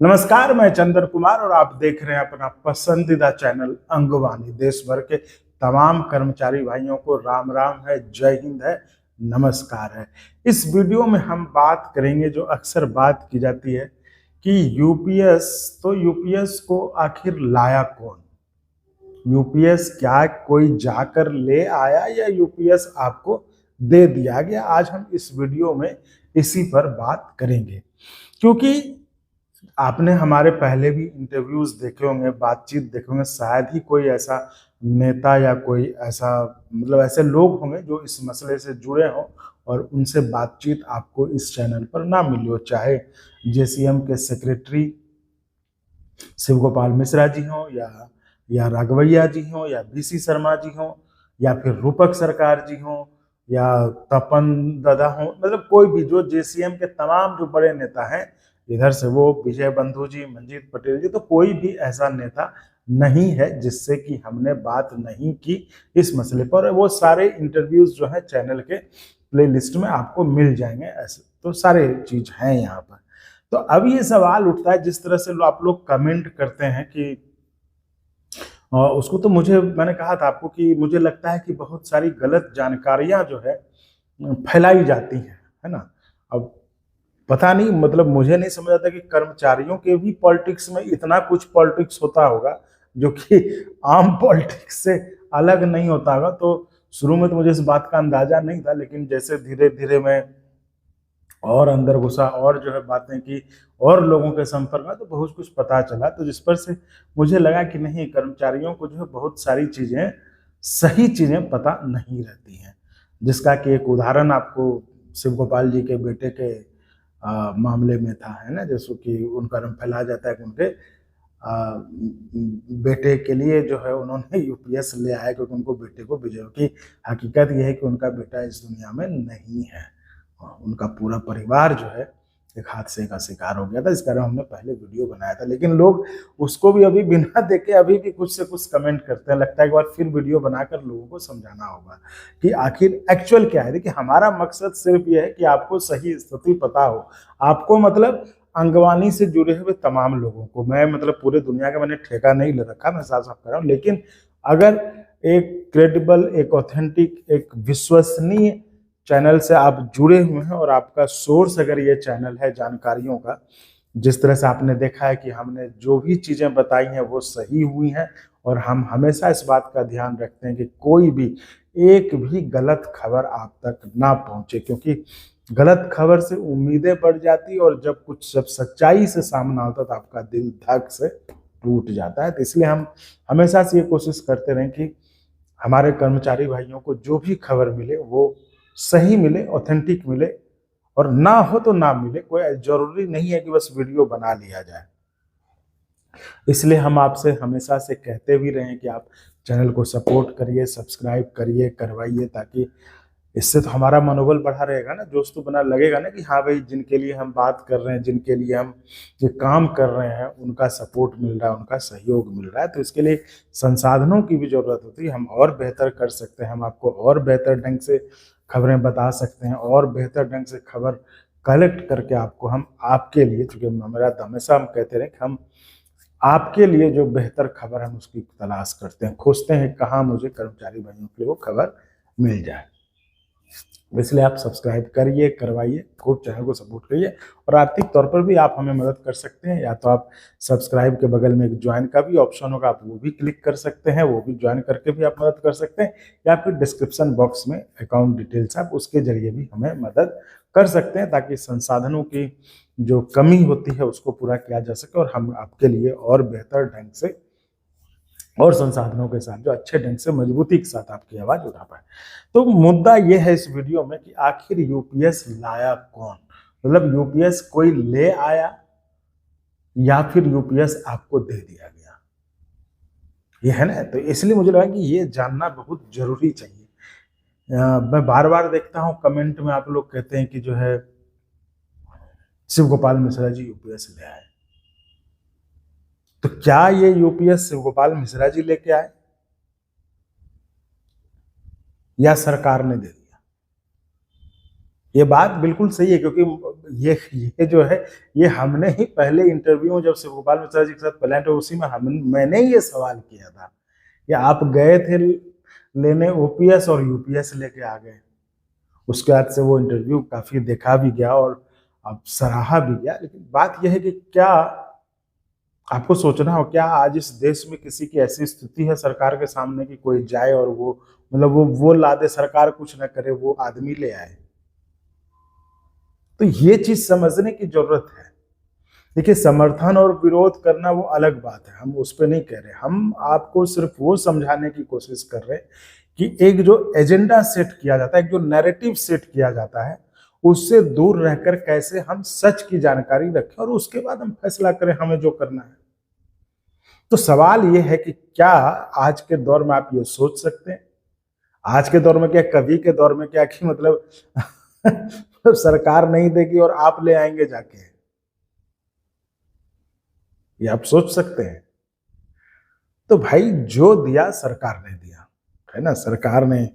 नमस्कार, मैं चंदन कुमार और आप देख रहे हैं अपना पसंदीदा चैनल अंगवानी। देश भर के तमाम कर्मचारी भाइयों को राम राम है, जय हिंद है, नमस्कार है। इस वीडियो में हम बात करेंगे जो अक्सर बात की जाती है कि यूपीएस को आखिर लाया कौन? यूपीएस क्या कोई जाकर ले आया या यूपीएस आपको दे दिया गया? आज हम इस वीडियो में इसी पर बात करेंगे, क्योंकि आपने हमारे पहले भी इंटरव्यूज देखे होंगे, बातचीत देखे होंगे। शायद ही कोई ऐसा नेता या कोई ऐसा ऐसे लोग होंगे जो इस मसले से जुड़े हों और उनसे बातचीत आपको इस चैनल पर ना मिली हो। चाहे जेसीएम के सेक्रेटरी शिव गोपाल मिश्रा जी हों या राघवैया जी हों या बीसी शर्मा जी हों या फिर रूपक सरकार जी हों या तपन दादा हों, कोई भी जो जेसीएम के तमाम जो बड़े नेता हैं, इधर से वो विजय बंधु जी, मंजीत पटेल जी, तो कोई भी ऐसा नेता नहीं है जिससे कि हमने बात नहीं की इस मसले पर। वो सारे इंटरव्यूज जो है चैनल के प्लेलिस्ट में आपको मिल जाएंगे। ऐसे तो सारे चीज हैं यहाँ पर। तो अब ये सवाल उठता है, जिस तरह से आप लोग कमेंट करते हैं कि उसको, तो मैंने कहा था आपको कि मुझे लगता है कि बहुत सारी गलत जानकारियां जो है फैलाई जाती हैं, है ना। अब पता नहीं, मुझे नहीं समझ आता कि कर्मचारियों के भी पॉलिटिक्स में इतना कुछ पॉलिटिक्स होता होगा जो कि आम पॉलिटिक्स से अलग नहीं होता होगा। तो शुरू में तो मुझे इस बात का अंदाजा नहीं था, लेकिन जैसे धीरे धीरे मैं और अंदर घुसा और जो है बातें की और लोगों के संपर्क में, तो बहुत कुछ पता चला। तो जिस पर से मुझे लगा कि नहीं, कर्मचारियों को जो है बहुत सारी चीजें, सही चीजें पता नहीं रहती हैं। जिसका कि एक उदाहरण आपको शिव गोपाल जी के बेटे के मामले में था, है ना। जैसे कि उनका रंग फैला जाता है कि उनके बेटे के लिए जो है उन्होंने यूपीएस ले आया क्योंकि उनको बेटे को विजय की। हकीकत यह है कि उनका बेटा इस दुनिया में नहीं है। उनका पूरा परिवार जो है एक हादसे का शिकार हो गया था। इस कारण हमने पहले वीडियो बनाया था, लेकिन लोग उसको भी अभी बिना देखे अभी भी कुछ से कुछ कमेंट करते हैं। लगता है एक बार फिर वीडियो बनाकर लोगों को समझाना होगा कि आखिर एक्चुअल क्या है। देखिए, हमारा मकसद सिर्फ ये है कि आपको सही स्थिति पता हो। आपको अंगवानी से जुड़े हुए तमाम लोगों को, मैं पूरे दुनिया का मैंने ठेका नहीं ले रखा, मैं साफ साफ कर रहा हूँ। लेकिन अगर एक क्रेडिबल, एक ऑथेंटिक, एक विश्वसनीय चैनल से आप जुड़े हुए हैं और आपका सोर्स अगर ये चैनल है जानकारियों का, जिस तरह से आपने देखा है कि हमने जो भी चीजें बताई हैं वो सही हुई हैं, और हम हमेशा इस बात का ध्यान रखते हैं कि कोई भी एक भी गलत खबर आप तक ना पहुंचे, क्योंकि गलत खबर से उम्मीदें बढ़ जाती और जब सच्चाई से सामना होता तो आपका दिल धक से टूट जाता है। तो इसलिए हम हमेशा से ये कोशिश करते रहें कि हमारे कर्मचारी भाइयों को जो भी खबर मिले वो सही मिले, ऑथेंटिक मिले, और ना हो तो ना मिले। कोई जरूरी नहीं है कि बस वीडियो बना लिया जाए। इसलिए हम आपसे हमेशा से कहते भी रहे कि आप चैनल को सपोर्ट करिए, सब्सक्राइब करिए, करवाइए, ताकि इससे तो हमारा मनोबल बढ़ा रहेगा ना, जोश तो बना लगेगा ना कि हाँ भाई, जिनके लिए हम बात कर रहे हैं, जिनके लिए हम ये काम कर रहे हैं, उनका सपोर्ट मिल रहा है, उनका सहयोग मिल रहा है। तो इसके लिए संसाधनों की भी जरूरत होती है। हम और बेहतर कर सकते हैं, हम आपको और बेहतर ढंग से खबरें बता सकते हैं, और बेहतर ढंग से खबर कलेक्ट करके आपको हम आपके लिए, चूंकि हमारा हमेशा हम कहते रहे कि हम आपके लिए जो बेहतर खबर हम उसकी तलाश करते हैं, खोजते हैं कहाँ मुझे कर्मचारी भाइयों के लिए वो खबर मिल जाए। इसलिए आप सब्सक्राइब करिए, करवाइए, खूब चैनल को सपोर्ट करिए। और आर्थिक तौर पर भी आप हमें मदद कर सकते हैं। या तो आप सब्सक्राइब के बगल में एक ज्वाइन का भी ऑप्शन होगा, आप वो भी क्लिक कर सकते हैं, वो भी ज्वाइन करके भी आप मदद कर सकते हैं। या फिर डिस्क्रिप्शन बॉक्स में अकाउंट डिटेल्स, आप उसके जरिए भी हमें मदद कर सकते हैं, ताकि संसाधनों की जो कमी होती है उसको पूरा किया जा सके और हम आपके लिए और बेहतर ढंग से और संसाधनों के साथ जो अच्छे ढंग से मजबूती के साथ आपकी आवाज उठा पाए। तो मुद्दा यह है इस वीडियो में कि आखिर यूपीएस लाया कौन? यूपीएस कोई ले आया या फिर यूपीएस आपको दे दिया गया? ये है ना। तो इसलिए मुझे लगा कि ये जानना बहुत जरूरी चाहिए। मैं बार बार देखता हूं कमेंट में आप लोग कहते हैं कि जो है शिव गोपाल मिश्रा जी यूपीएस ले आए। तो क्या ये यूपीएस शिव गोपाल मिश्रा जी लेके आए या सरकार ने दे दिया? ये बात बिल्कुल सही है, क्योंकि ये जो है, ये हमने ही पहले इंटरव्यू में जब शिव गोपाल मिश्रा जी के साथ प्लांट, उसी में मैंने ही ये सवाल किया था कि आप गए थे लेने ओपीएस और यूपीएस लेके आ गए। उसके बाद से वो इंटरव्यू काफी देखा भी गया और अब सराहा भी गया। लेकिन बात यह है कि क्या आपको सोचना हो, क्या आज इस देश में किसी की ऐसी स्थिति है सरकार के सामने कि कोई जाए और वो मतलब वो ला दे, सरकार कुछ ना करे, वो आदमी ले आए? तो ये चीज समझने की जरूरत है। देखिए, समर्थन और विरोध करना वो अलग बात है, हम उस पर नहीं कह रहे। हम आपको सिर्फ वो समझाने की कोशिश कर रहे हैं कि एक जो एजेंडा सेट किया जाता है, एक जो नैरेटिव सेट किया जाता है, उससे दूर रहकर कैसे हम सच की जानकारी रखें और उसके बाद हम फैसला करें हमें जो करना है। तो सवाल ये है कि क्या आज के दौर में आप ये सोच सकते हैं, आज के दौर में क्या, कभी के दौर में क्या, कि मतलब सरकार नहीं देगी और आप ले आएंगे जाके? ये आप सोच सकते हैं? तो भाई, जो दिया सरकार ने दिया है ना। सरकार ने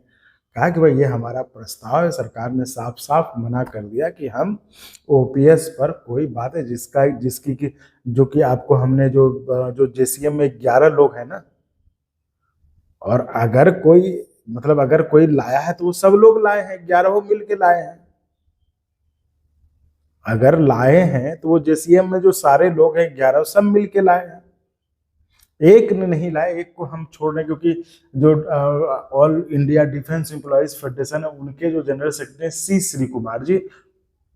कहा कि भाई ये हमारा प्रस्ताव है, सरकार ने साफ साफ मना कर दिया कि हम ओपीएस पर कोई बात है जिसकी कि जो कि आपको हमने जो जेसीएम में 11 लोग हैं ना, और अगर कोई मतलब अगर कोई लाया है तो वो सब लोग लाए हैं, 11 मिल के लाए हैं। अगर लाए हैं तो वो जेसीएम में जो सारे लोग हैं 11 सब मिल के लाए हैं। एक ने नहीं लाए, एक को हम छोड़ रहे, क्योंकि जो all India defence employees federation है, उनके जो जनरल सेक्रेटरी सी श्री कुमार जी,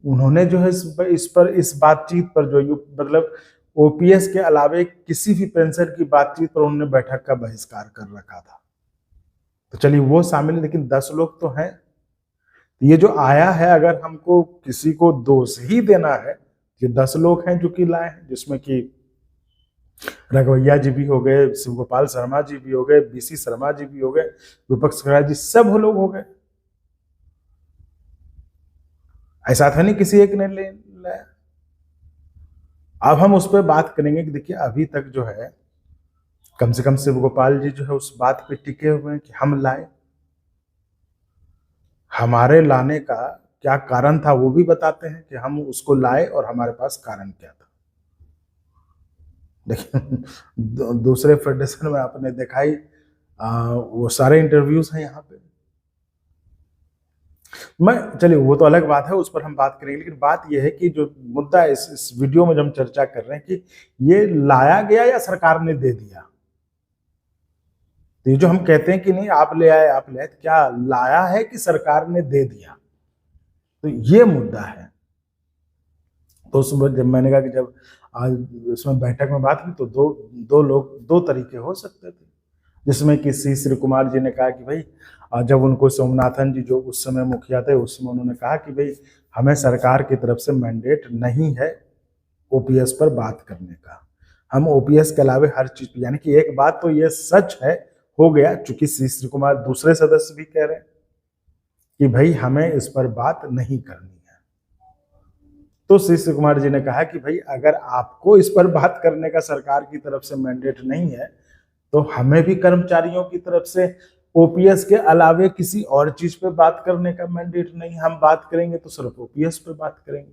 उन्होंने जो है इस बातचीत पर जो मतलब ओपीएस के अलावे किसी भी पेंशन की बातचीत पर उन्होंने बैठक का बहिष्कार कर रखा था। तो चलिए वो शामिल, लेकिन 10 लोग तो हैं। ये जो आया है, अगर हमको किसी को दोष ही देना है, ये 10 लोग हैं जो कि लाए हैं, जिसमें कि रघुवैया जी भी हो गए, शिव गोपाल शर्मा जी भी हो गए, बीसी शर्मा जी भी हो गए, विपक्ष खराज जी, सब वो लोग हो गए। ऐसा था नहीं किसी एक ने ले लाया। अब हम उस पर बात करेंगे कि देखिए, अभी तक जो है कम से कम शिव गोपाल जी जो है उस बात पे टिके हुए हैं कि हम लाए। हमारे लाने का क्या कारण था वो भी बताते हैं कि हम उसको लाए और हमारे पास कारण क्या था। देखिए, दूसरे फेडरेशन में आपने देखा ही, वो सारे इंटरव्यूज हैं यहाँ पे। चलिए वो तो अलग बात है, उस पर हम बात करेंगे। लेकिन बात यह है कि जो मुद्दा इस वीडियो में जो हम चर्चा कर रहे हैं कि ये लाया गया या सरकार ने दे दिया। तो ये जो हम कहते हैं कि नहीं आप ले आए, तो क्या लाया है कि सरकार ने दे दिया? तो ये मुद्दा है। तो उसमें जब मैंने कहा कि जब आज उसमें बैठक में बात की तो दो तरीके हो सकते थे, जिसमें कि सी श्री कुमार जी ने कहा कि भाई, जब उनको सोमनाथन जी जो उस समय मुखिया थे, उस समय उन्होंने कहा कि भाई हमें सरकार की तरफ से मैंडेट नहीं है ओपीएस पर बात करने का, हम ओपीएस के अलावे हर चीज, यानी कि एक बात तो ये सच है, हो गया, चूंकि सी श्री कुमार दूसरे सदस्य भी कह रहे हैं कि भाई हमें इस पर बात नहीं करनी है। तो सी श्री कुमार जी ने कहा कि भाई अगर आपको इस पर बात करने का सरकार की तरफ से मैंडेट नहीं है, तो हमें भी कर्मचारियों की तरफ से ओपीएस के अलावे किसी और चीज पे बात करने का मैंडेट नहीं। हम बात करेंगे तो सिर्फ ओपीएस पे बात करेंगे।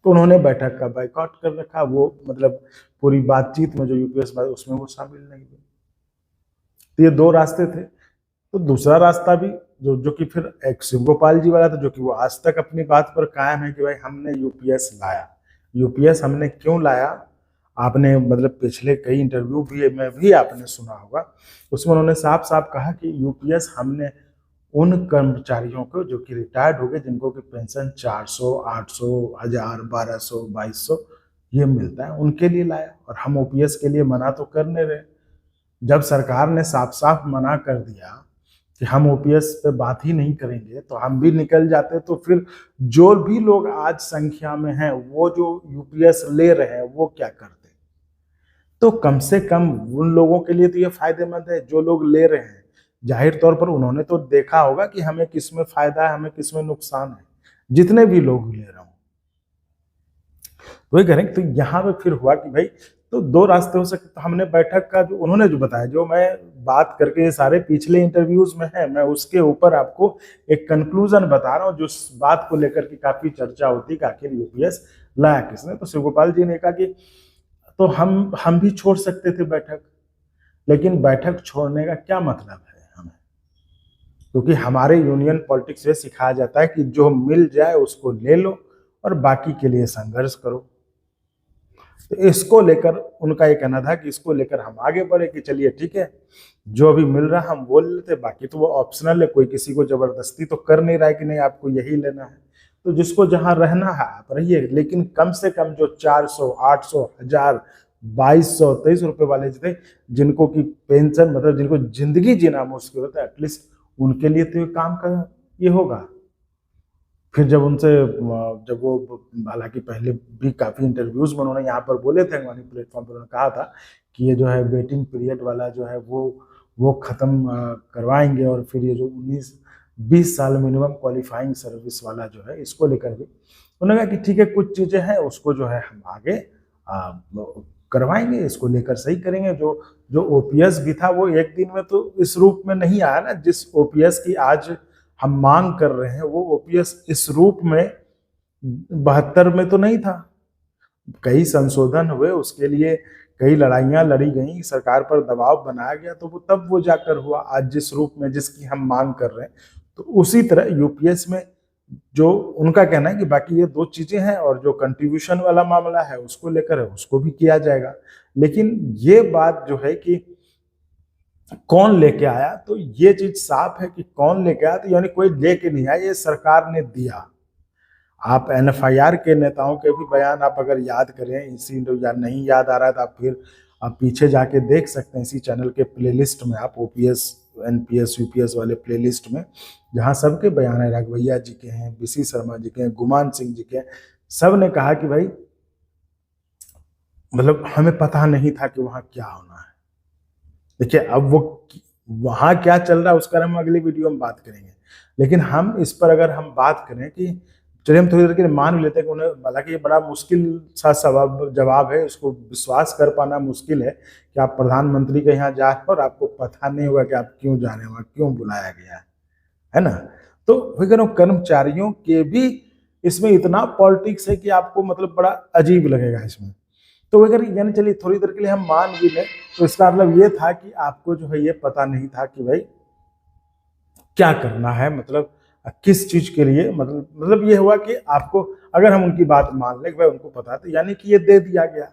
तो उन्होंने बैठक का बायकॉट कर रखा। वो मतलब पूरी बातचीत में जो यूपीएस उसमें वो शामिल नहीं हुए। तो ये दो रास्ते थे। तो दूसरा रास्ता भी जो कि फिर एक शिव गोपाल जी वाला था, जो कि वो आज तक अपनी बात पर कायम है कि भाई हमने यूपीएस लाया। यूपीएस हमने क्यों लाया, आपने मतलब पिछले कई इंटरव्यू भी में भी आपने सुना होगा, उसमें उन्होंने साफ साफ कहा कि यूपीएस हमने उन कर्मचारियों को जो कि रिटायर्ड हो गए, जिनको कि पेंशन 400, 800, 1000, 1200, 2200 ये मिलता है, उनके लिए लाया। और हम ओपीएस के लिए मना तो कर नहीं रहे। जब सरकार ने साफ साफ मना कर दिया कि हम ओपीएस पे बात ही नहीं करेंगे, तो हम भी निकल जाते। तो फिर जो भी लोग आज संख्या में हैं, वो जो यूपीएस ले रहे हैं, वो क्या करते? तो कम से कम उन लोगों के लिए तो ये फायदेमंद है जो लोग ले रहे हैं। जाहिर तौर पर उन्होंने तो देखा होगा कि हमें किसमें फायदा है, हमें किसमें नुकसान है, जितने भी लोग ले रहे हो। तो ये करें। तो यहाँ पे फिर हुआ कि भाई तो दो रास्ते हो सकते। तो हमने बैठक का जो उन्होंने जो बताया, जो मैं बात करके ये सारे पिछले इंटरव्यूज में है, मैं उसके ऊपर आपको एक कंक्लूजन बता रहा हूँ, जो बात को लेकर के काफी चर्चा होती कि आखिर यूपीएस लाया किसने। तो शिव गोपाल जी ने कहा कि तो हम भी छोड़ सकते थे बैठक, लेकिन बैठक छोड़ने का क्या मतलब है हमें, क्योंकि हमारे यूनियन पॉलिटिक्स में सिखाया जाता है कि जो मिल जाए उसको ले लो और बाकी के लिए संघर्ष करो। तो इसको लेकर उनका ये कहना था कि इसको लेकर हम आगे बढ़े कि चलिए ठीक है, जो अभी मिल रहा हम वो ले लेते, बाकी तो वो ऑप्शनल है, कोई किसी को जबरदस्ती तो कर नहीं रहा है कि नहीं आपको यही लेना है। तो जिसको जहां रहना है आप रहिए, लेकिन कम से कम जो 400, 800, 1000, 2200, 23 रुपए वाले थे, जिनको की पेंशन मतलब जिनको जिंदगी जीना मुश्किल होता है, एटलीस्ट उनके लिए तो ये काम का ये होगा। फिर जब उनसे जब वो, हालांकि पहले भी काफी इंटरव्यूज में उन्होंने यहाँ पर बोले थे, अंगवानी प्लेटफॉर्म पर उन्होंने कहा था कि ये जो है वेटिंग पीरियड वाला जो है वो खत्म करवाएंगे, और फिर ये जो 19-20 साल मिनिमम क्वालिफाइंग सर्विस वाला जो है, इसको लेकर भी उन्होंने कहा कि ठीक है, कुछ चीजें हैं उसको जो है हम आगे करवाएंगे, इसको लेकर सही करेंगे। जो ओपीएस भी था वो एक दिन में तो इस रूप में नहीं आया ना, जिस ओपीएस की आज हम मांग कर रहे हैं, वो ओपीएस इस रूप में 72 में तो नहीं था। कई संशोधन हुए, उसके लिए कई लड़ाइयां लड़ी गई, सरकार पर दबाव बनाया गया, तो वो तब वो जाकर हुआ आज जिस रूप में जिसकी हम मांग कर रहे हैं। तो उसी तरह यूपीएस में जो उनका कहना है कि बाकी ये दो चीजें हैं, और जो कंट्रीब्यूशन वाला मामला है उसको लेकर है, उसको भी किया जाएगा। लेकिन ये बात जो है कि कौन लेके आया, तो ये चीज साफ है कि कौन लेके आया, तो यानी कोई लेके नहीं आया, ये सरकार ने दिया। आप एनएफआईआर के नेताओं के भी बयान आप अगर याद करें, इसी या नहीं याद आ रहा है तो आप फिर आप पीछे जाके देख सकते हैं, इसी चैनल के प्लेलिस्ट में आप ओपीएस एनपीएस यूपीएस वाले प्लेलिस्ट में, जहां सबके बयान है, राघवैया जी के हैं, बीसी शर्मा जी के हैं, गुमान सिंह जी के हैं, सब ने कहा कि भाई मतलब हमें पता नहीं था कि वहां क्या होना है। देखिए अब वो वहां क्या चल रहा है उसका हम अगली वीडियो में बात करेंगे, लेकिन हम इस पर अगर हम बात करें कि चलिए हम थोड़ी देर के लिए मान भी लेते हैं कि उन्हें, हालांकि ये बड़ा मुश्किल सा जवाब है, इसको विश्वास कर पाना मुश्किल है कि आप प्रधानमंत्री के यहाँ जा रहे हैं और आपको पता नहीं होगा कि आप क्यों जा रहे हैं, वहां क्यों बुलाया गया है ना। तो फिर कर्मचारियों के भी इसमें इतना पॉलिटिक्स है कि आपको मतलब बड़ा अजीब लगेगा इसमें। तो अगर यानी चलिए थोड़ी देर के लिए हम मान भी लें, तो इसका मतलब ये था कि आपको जो है ये पता नहीं था कि भाई क्या करना है, मतलब किस चीज के लिए, मतलब ये हुआ कि आपको, अगर हम उनकी बात मान लें कि भाई उनको पता, तो यानी कि ये दे दिया गया।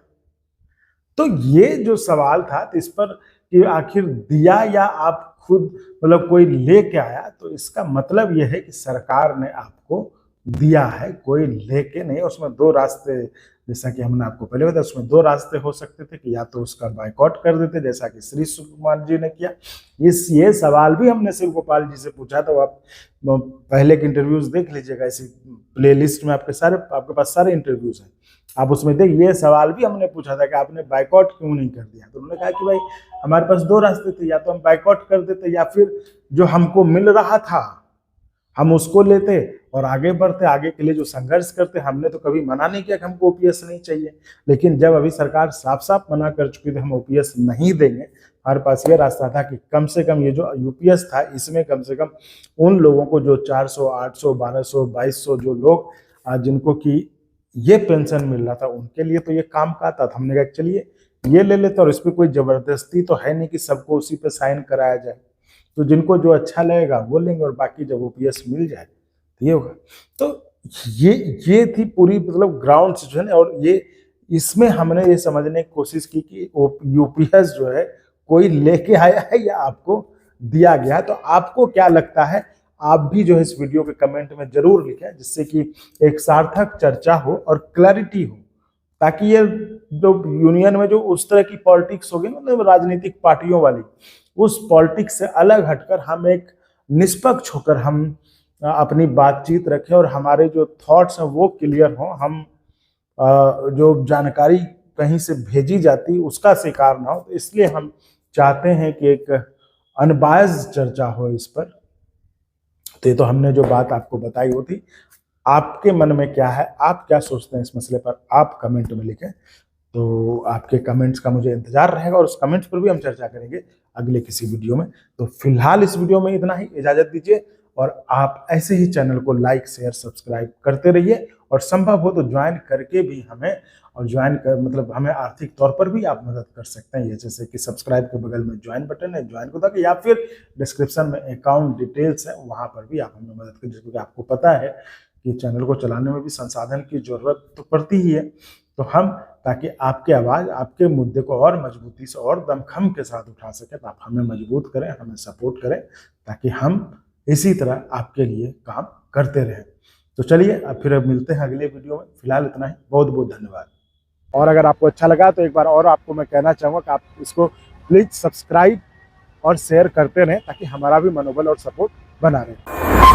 तो ये जो सवाल था, तो इस पर कि आखिर दिया या आप खुद मतलब कोई लेके आया, तो इसका मतलब यह है कि सरकार ने आपको दिया है, कोई लेके नहीं। उसमें दो रास्ते, जैसा कि हमने आपको पहले बताया, उसमें दो रास्ते हो सकते थे कि या तो उसका बाइकआउट कर देते, जैसा कि श्री शिव कुमार जी ने किया। ये सवाल भी हमने शिव गोपाल जी से पूछा था, आप पहले के इंटरव्यूज देख लीजिएगा, इसी प्लेलिस्ट में आपके पास सारे इंटरव्यूज हैं, आप उसमें देख। ये सवाल भी हमने पूछा था कि आपने बाइकआउट क्यों नहीं कर दिया, तो उन्होंने कहा कि भाई हमारे पास दो रास्ते थे, या तो हम बाइकआउट कर देते, या फिर जो हमको मिल रहा था हम उसको लेते और आगे बढ़ते, आगे के लिए जो संघर्ष करते। हमने तो कभी मना नहीं किया कि हमको ओपीएस नहीं चाहिए, लेकिन जब अभी सरकार साफ साफ मना कर चुकी थी हम ओपीएस नहीं देंगे, हमारे पास ये रास्ता था कि कम से कम ये जो यूपीएस था, इसमें कम से कम उन लोगों को जो 400, 800, 1200, 2200 जो लोग जिनको की ये पेंशन मिल रहा था, उनके लिए तो ये काम का था। हमने कहा चलिए ये ले लेते, और इस पर कोई जबरदस्ती तो है नहीं कि सबको उसी पे साइन कराया जाए, तो जिनको जो अच्छा लगेगा वो लेंगे, और बाकी जब ओपीएस मिल जाए तो ये होगा। तो ये थी पूरी मतलब ग्राउंड सिचुएशन, और ये इसमें हमने ये समझने की कोशिश की कि यूपीएस जो है कोई लेके आया है या आपको दिया गया। तो आपको क्या लगता है, आप भी जो है इस वीडियो के कमेंट में जरूर लिखें, जिससे कि एक सार्थक चर्चा हो और क्लैरिटी हो, ताकि ये जो यूनियन में जो उस तरह की पॉलिटिक्स होगी ना, मतलब राजनीतिक पार्टियों वाली, उस पॉलिटिक्स से अलग हटकर हम एक निष्पक्ष होकर हम अपनी बातचीत रखें, और हमारे जो थॉट्स हैं वो क्लियर हों, हम जो जानकारी कहीं से भेजी जाती उसका शिकार ना हो। तो इसलिए हम चाहते हैं कि एक अनबायस्ड चर्चा हो इस पर। तो ये तो हमने जो बात आपको बताई वो थी। आपके मन में क्या है, आप क्या सोचते हैं इस मसले पर, आप कमेंट में लिखें। तो आपके कमेंट्स का मुझे इंतजार रहेगा और उस कमेंट्स पर भी हम चर्चा करेंगे अगले किसी वीडियो में। तो फिलहाल इस वीडियो में इतना ही, इजाजत दीजिए और आप ऐसे ही चैनल को लाइक शेयर सब्सक्राइब करते रहिए और संभव हो तो ज्वाइन करके भी हमें, और ज्वाइन कर मतलब हमें आर्थिक तौर पर भी आप मदद कर सकते हैं। ये जैसे कि सब्सक्राइब के बगल में ज्वाइन बटन है, ज्वाइन को दबाइए, या फिर डिस्क्रिप्शन में अकाउंट डिटेल्स है, वहां पर भी आप हमें मदद करिए, क्योंकि आपको पता है कि चैनल को चलाने में भी संसाधन की जरूरत तो पड़ती ही है। तो हम, ताकि आपकी आवाज़, आपके मुद्दे को और मजबूती से और दमखम के साथ उठा सकें, तो आप हमें मजबूत करें, हमें सपोर्ट करें, ताकि हम इसी तरह आपके लिए काम करते रहें। तो चलिए अब फिर मिलते हैं अगले वीडियो में। फिलहाल इतना ही, बहुत बहुत धन्यवाद। और अगर आपको अच्छा लगा तो एक बार और आपको मैं कहना चाहूँगा कि आप इसको प्लीज़ सब्सक्राइब और शेयर करते रहें, ताकि हमारा भी मनोबल और सपोर्ट बना रहे।